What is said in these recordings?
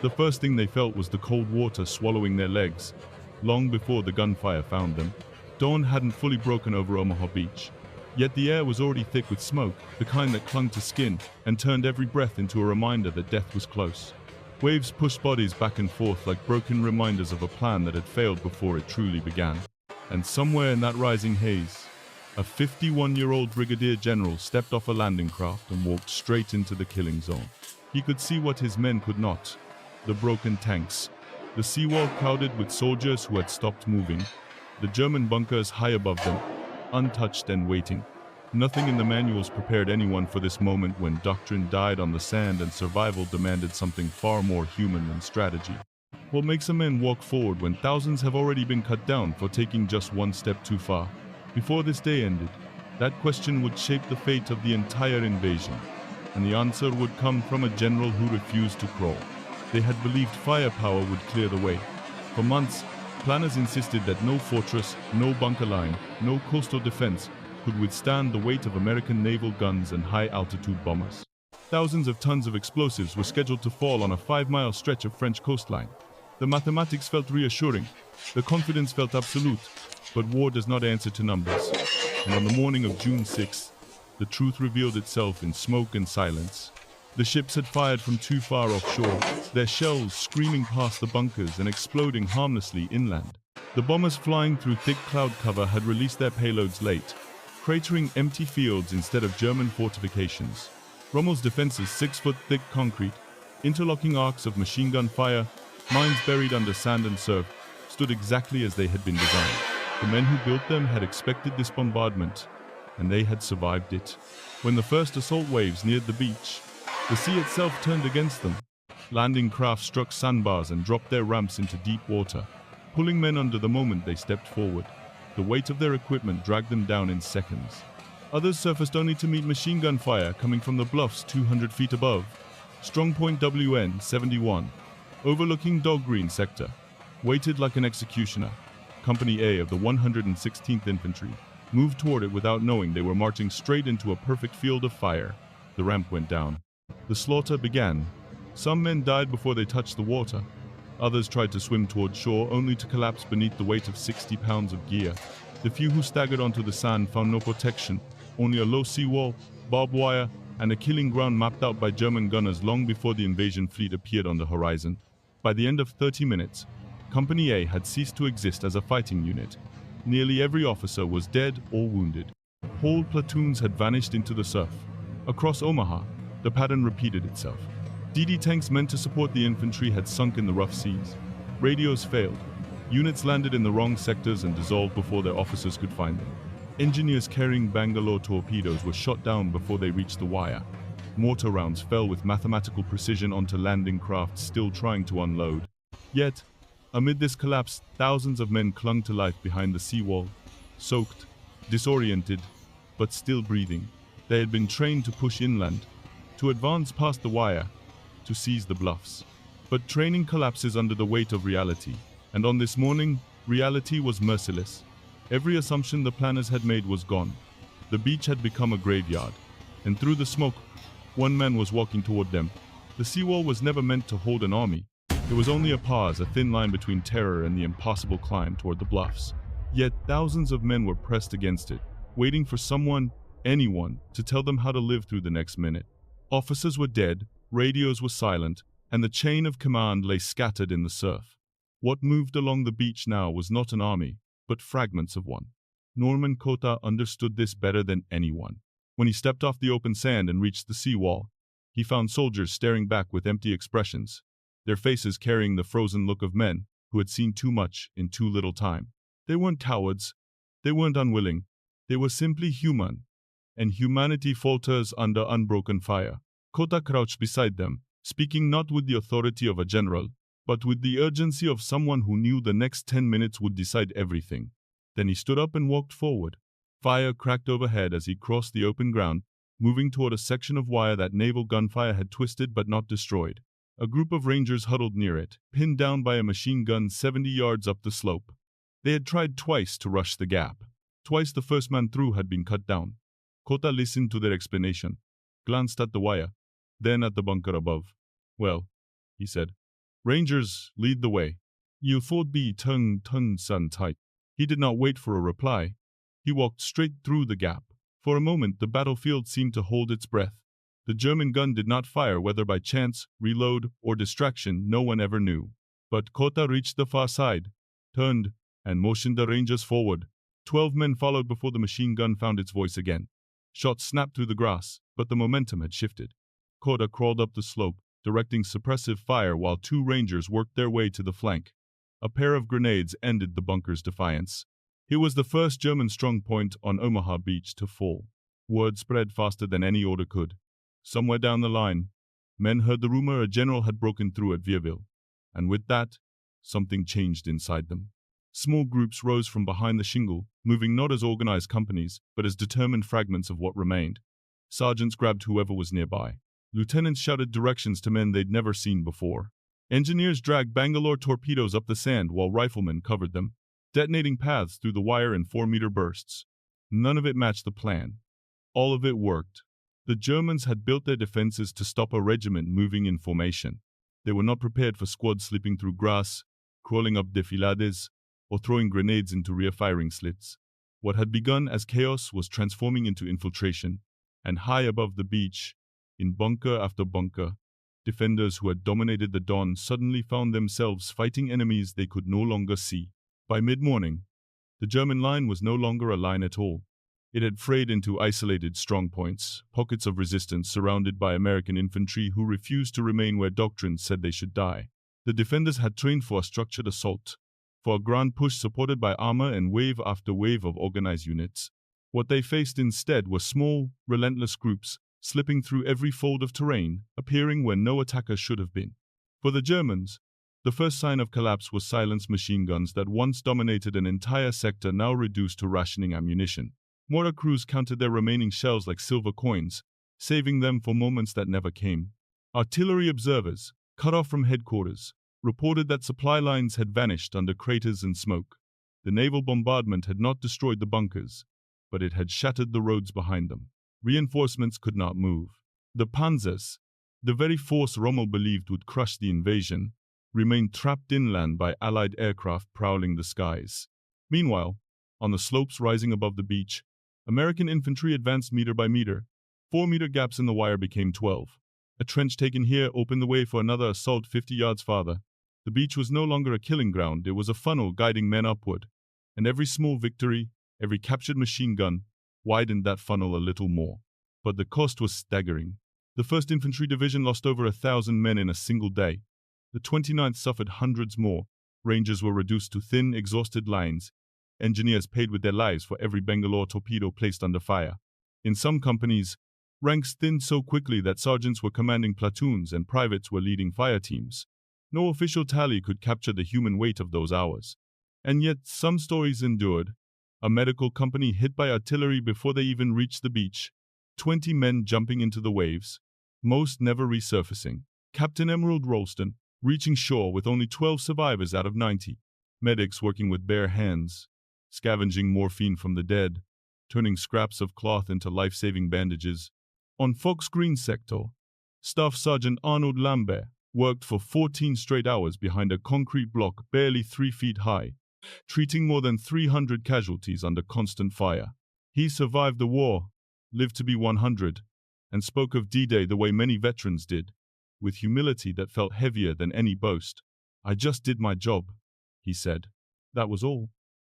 The first thing they felt was the cold water swallowing their legs, long before the gunfire found them. Dawn hadn't fully broken over Omaha Beach, yet the air was already thick with smoke, the kind that clung to skin and turned every breath into a reminder that death was close. Waves pushed bodies back and forth like broken reminders of a plan that had failed before it truly began. And somewhere in that rising haze, a 51-year-old brigadier general stepped off a landing craft and walked straight into the killing zone. He could see what his men could not: the broken tanks, the seawall crowded with soldiers who had stopped moving, the German bunkers high above them, untouched and waiting. Nothing in the manuals prepared anyone for this moment when doctrine died on the sand and survival demanded something far more human than strategy. What makes a man walk forward when thousands have already been cut down for taking just one step too far? Before this day ended, that question would shape the fate of the entire invasion, and the answer would come from a general who refused to crawl. They had believed firepower would clear the way. For months, planners insisted that no fortress, no bunker line, no coastal defense could withstand the weight of American naval guns and high-altitude bombers. Thousands of tons of explosives were scheduled to fall on a 5-mile stretch of French coastline. The mathematics felt reassuring, the confidence felt absolute, but war does not answer to numbers. And on the morning of June 6th, the truth revealed itself in smoke and silence. The ships had fired from too far offshore, their shells screaming past the bunkers and exploding harmlessly inland. The bombers flying through thick cloud cover had released their payloads late, cratering empty fields instead of German fortifications. Rommel's defenses, 6-foot-thick concrete, interlocking arcs of machine gun fire, mines buried under sand and surf, stood exactly as they had been designed. The men who built them had expected this bombardment, and they had survived it. When the first assault waves neared the beach, the sea itself turned against them. Landing craft struck sandbars and dropped their ramps into deep water, pulling men under the moment they stepped forward. The weight of their equipment dragged them down in seconds. Others surfaced only to meet machine gun fire coming from the bluffs 200 feet above. Strong Point WN-71, overlooking Dog Green sector, waited like an executioner. Company A of the 116th Infantry moved toward it without knowing they were marching straight into a perfect field of fire. The ramp went down. The slaughter began. Some men died before they touched the water. Others tried to swim toward shore only to collapse beneath the weight of 60 pounds of gear. The few who staggered onto the sand found no protection, only a low seawall, barbed wire, and a killing ground mapped out by German gunners long before the invasion fleet appeared on the horizon. By the end of 30 minutes, Company A had ceased to exist as a fighting unit. Nearly every officer was dead or wounded. Whole platoons had vanished into the surf. Across Omaha, the pattern repeated itself. DD tanks meant to support the infantry had sunk in the rough seas. Radios failed. Units landed in the wrong sectors and dissolved before their officers could find them. Engineers carrying Bangalore torpedoes were shot down before they reached the wire. Mortar rounds fell with mathematical precision onto landing craft still trying to unload. Yet, amid this collapse, thousands of men clung to life behind the seawall, soaked, disoriented, but still breathing. They had been trained to push inland, to advance past the wire, to seize the bluffs. But training collapses under the weight of reality, and on this morning, reality was merciless. Every assumption the planners had made was gone. The beach had become a graveyard, and through the smoke, one man was walking toward them. The seawall was never meant to hold an army. It was only a pause, a thin line between terror and the impossible climb toward the bluffs. Yet thousands of men were pressed against it, waiting for someone, anyone, to tell them how to live through the next minute. Officers were dead, radios were silent, and the chain of command lay scattered in the surf. What moved along the beach now was not an army, but fragments of one. Norman Kota understood this better than anyone. When he stepped off the open sand and reached the seawall, he found soldiers staring back with empty expressions, their faces carrying the frozen look of men who had seen too much in too little time. They weren't cowards, they weren't unwilling, they were simply human, and humanity falters under unbroken fire. Kota crouched beside them, speaking not with the authority of a general, but with the urgency of someone who knew the next 10 minutes would decide everything. Then he stood up and walked forward. Fire cracked overhead as he crossed the open ground, moving toward a section of wire that naval gunfire had twisted but not destroyed. A group of rangers huddled near it, pinned down by a machine gun 70 yards up the slope. They had tried twice to rush the gap. Twice the first man through had been cut down. Kota listened to their explanation, glanced at the wire, then at the bunker above. "Well," he said, Rangers, lead the way. You thought be Tungsten tight. He did not wait for a reply. He walked straight through the gap. For a moment the battlefield seemed to hold its breath. The German gun did not fire, whether by chance, reload, or distraction, no one ever knew. But Kota reached the far side, turned, and motioned the Rangers forward. 12 men followed before the machine gun found its voice again. Shots snapped through the grass, but the momentum had shifted. Kota crawled up the slope, directing suppressive fire while 2 Rangers worked their way to the flank. A pair of grenades ended the bunker's defiance. It was the first German strongpoint on Omaha Beach to fall. Word spread faster than any order could. Somewhere down the line, men heard the rumor a general had broken through at Vierville. And with that, something changed inside them. Small groups rose from behind the shingle, moving not as organized companies, but as determined fragments of what remained. Sergeants grabbed whoever was nearby. Lieutenants shouted directions to men they'd never seen before. Engineers dragged Bangalore torpedoes up the sand while riflemen covered them, detonating paths through the wire in 4-meter bursts. None of it matched the plan. All of it worked. The Germans had built their defenses to stop a regiment moving in formation. They were not prepared for squads slipping through grass, crawling up defilades, or throwing grenades into rear firing slits. What had begun as chaos was transforming into infiltration, and high above the beach, in bunker after bunker, defenders who had dominated the dawn suddenly found themselves fighting enemies they could no longer see. By mid-morning, the German line was no longer a line at all. It had frayed into isolated strongpoints, pockets of resistance surrounded by American infantry who refused to remain where doctrine said they should die. The defenders had trained for a structured assault, for a grand push supported by armor and wave after wave of organized units. What they faced instead were small, relentless groups, slipping through every fold of terrain, appearing where no attacker should have been. For the Germans, the first sign of collapse was silenced machine guns that once dominated an entire sector, now reduced to rationing ammunition. Mortar crews counted their remaining shells like silver coins, saving them for moments that never came. Artillery observers, cut off from headquarters, reported that supply lines had vanished under craters and smoke. The naval bombardment had not destroyed the bunkers, but it had shattered the roads behind them. Reinforcements could not move. The Panthers, the very force Rommel believed would crush the invasion, remained trapped inland by Allied aircraft prowling the skies. Meanwhile, on the slopes rising above the beach, American infantry advanced meter by meter. 4-meter gaps in the wire became 12. A trench taken here opened the way for another assault 50 yards farther. The beach was no longer a killing ground, it was a funnel guiding men upward. And every small victory, every captured machine gun, widened that funnel a little more. But the cost was staggering. The 1st Infantry Division lost over 1,000 men in a single day. The 29th suffered hundreds more. Rangers were reduced to thin, exhausted lines. Engineers paid with their lives for every Bangalore torpedo placed under fire. In some companies, ranks thinned so quickly that sergeants were commanding platoons and privates were leading fire teams. No official tally could capture the human weight of those hours. And yet, some stories endured. A medical company hit by artillery before they even reached the beach. 20 men jumping into the waves, most never resurfacing. Captain Emerald Ralston, reaching shore with only 12 survivors out of 90. Medics working with bare hands, scavenging morphine from the dead, turning scraps of cloth into life-saving bandages. On Fox Green sector, Staff Sergeant Arnold Lambert worked for 14 straight hours behind a concrete block barely 3 feet high, treating more than 300 casualties under constant fire. He survived the war, lived to be 100, and spoke of D-Day the way many veterans did, with humility that felt heavier than any boast. "I just did my job," he said. That was all.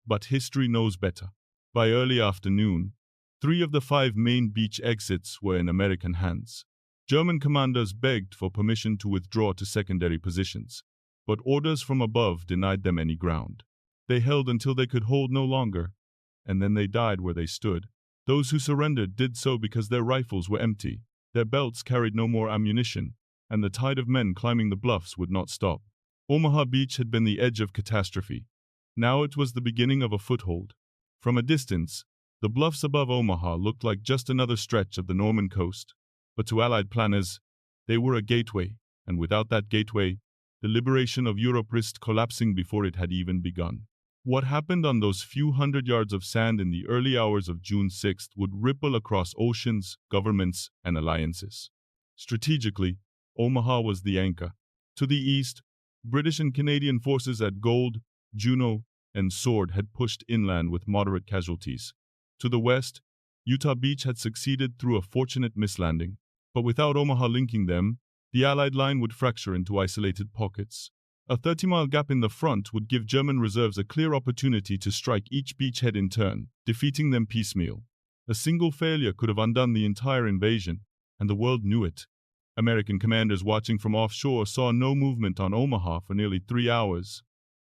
But history knows better. By early afternoon, 3 of the 5 main beach exits were in American hands. German commanders begged for permission to withdraw to secondary positions, but orders from above denied them any ground. They held until they could hold no longer, and then they died where they stood. Those who surrendered did so because their rifles were empty, their belts carried no more ammunition, and the tide of men climbing the bluffs would not stop. Omaha Beach had been the edge of catastrophe. Now it was the beginning of a foothold. From a distance, the bluffs above Omaha looked like just another stretch of the Norman coast. But to Allied planners, they were a gateway, and without that gateway, the liberation of Europe risked collapsing before it had even begun. What happened on those few hundred yards of sand in the early hours of June 6th would ripple across oceans, governments, and alliances. Strategically, Omaha was the anchor. To the east, British and Canadian forces at Gold, Juno, and Sword had pushed inland with moderate casualties. To the west, Utah Beach had succeeded through a fortunate mislanding, but without Omaha linking them, the Allied line would fracture into isolated pockets. A 30-mile gap in the front would give German reserves a clear opportunity to strike each beachhead in turn, defeating them piecemeal. A single failure could have undone the entire invasion, and the world knew it. American commanders watching from offshore saw no movement on Omaha for nearly 3 hours.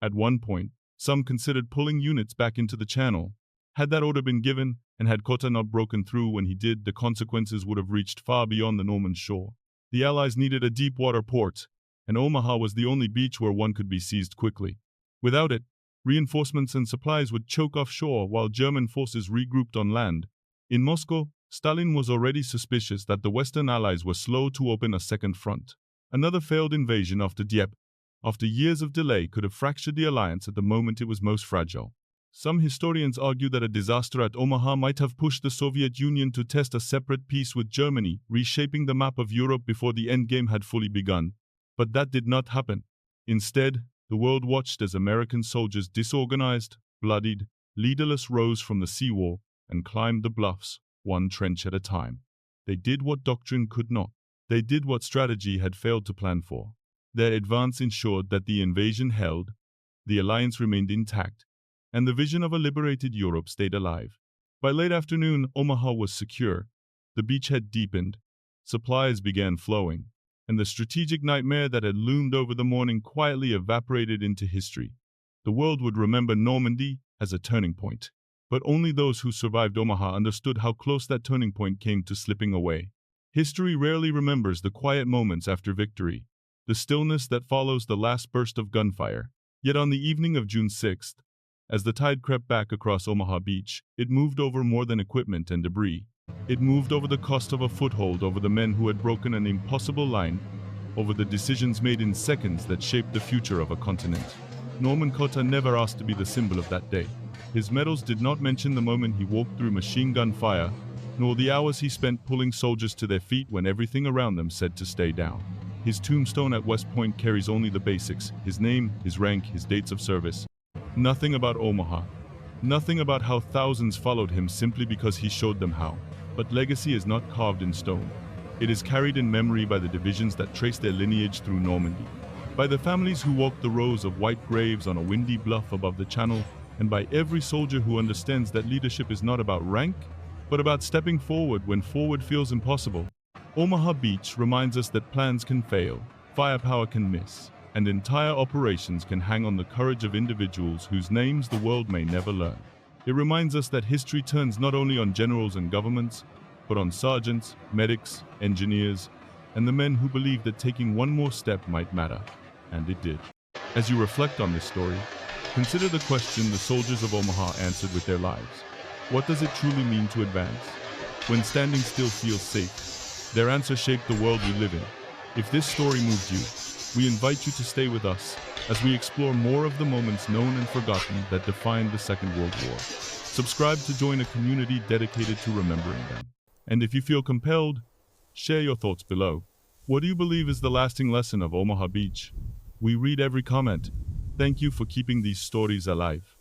At one point, some considered pulling units back into the channel. Had that order been given, and had Cotta not broken through when he did, the consequences would have reached far beyond the Norman shore. The Allies needed a deep water port, and Omaha was the only beach where one could be seized quickly. Without it, reinforcements and supplies would choke offshore while German forces regrouped on land. In Moscow, Stalin was already suspicious that the Western Allies were slow to open a second front. Another failed invasion after Dieppe, after years of delay, could have fractured the alliance at the moment it was most fragile. Some historians argue that a disaster at Omaha might have pushed the Soviet Union to test a separate peace with Germany, reshaping the map of Europe before the endgame had fully begun. But that did not happen. Instead, the world watched as American soldiers disorganized, bloodied, leaderless rose from the seawall and climbed the bluffs, one trench at a time. They did what doctrine could not. They did what strategy had failed to plan for. Their advance ensured that the invasion held, the alliance remained intact, and the vision of a liberated Europe stayed alive. By late afternoon, Omaha was secure. The beachhead deepened, supplies began flowing, and the strategic nightmare that had loomed over the morning quietly evaporated into history. The world would remember Normandy as a turning point, but only those who survived Omaha understood how close that turning point came to slipping away. History rarely remembers the quiet moments after victory, the stillness that follows the last burst of gunfire. Yet on the evening of June 6th, as the tide crept back across Omaha Beach, it moved over more than equipment and debris. It moved over the cost of a foothold, over the men who had broken an impossible line, over the decisions made in seconds that shaped the future of a continent. Norman Cotta never asked to be the symbol of that day. His medals did not mention the moment he walked through machine gun fire, nor the hours he spent pulling soldiers to their feet when everything around them said to stay down. His tombstone at West Point carries only the basics: his name, his rank, his dates of service. Nothing about Omaha. Nothing about how thousands followed him simply because he showed them how. But legacy is not carved in stone. It is carried in memory by the divisions that trace their lineage through Normandy, by the families who walked the rows of white graves on a windy bluff above the channel, and by every soldier who understands that leadership is not about rank, but about stepping forward when forward feels impossible. Omaha Beach reminds us that plans can fail, firepower can miss, and entire operations can hang on the courage of individuals whose names the world may never learn. It reminds us that history turns not only on generals and governments, but on sergeants, medics, engineers, and the men who believed that taking one more step might matter. And it did. As you reflect on this story, consider the question the soldiers of Omaha answered with their lives. What does it truly mean to advance? When standing still feels safe, their answer shaped the world we live in. If this story moved you, we invite you to stay with us as we explore more of the moments known and forgotten that defined the Second World War. Subscribe to join a community dedicated to remembering them. And if you feel compelled, share your thoughts below. What do you believe is the lasting lesson of Omaha Beach? We read every comment. Thank you for keeping these stories alive.